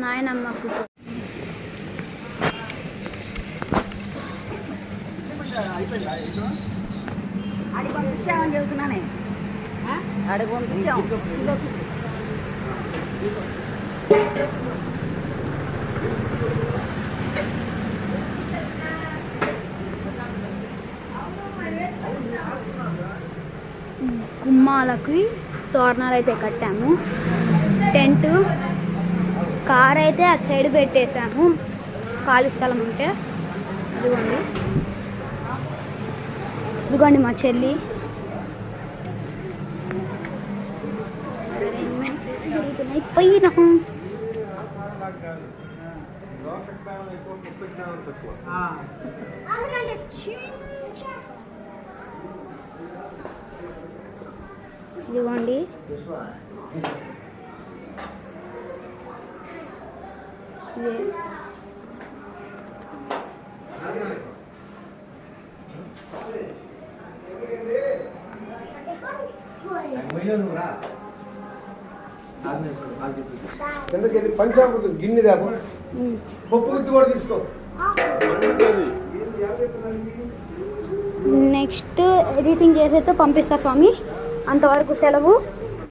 నాయనమ్మ ఫోటో. అడిగి పంపించామని చెబుతున్నానే. అడిగి పంపించాం. గుమ్మాలకి తోరణాలు అయితే కట్టాము. టెంట్ కార్ అయితే అటు సైడ్ పెట్టేసాము, ఖాళీ స్థలం ఉంటే. ఇదిగోండి మా చెల్లి. అరేంజ్మెంట్స్ జరుగుతున్నాయి పైన. ఇదిగోండి కిందకెళ్ళి పంచామృతం గిన్నె దాకా పప్పు గుత్తి కూడా తీసుకో. నెక్స్ట్ ఎడిటింగ్ చేసేస్తే పంపిస్తా స్వామి. అంతవరకు సెలవు.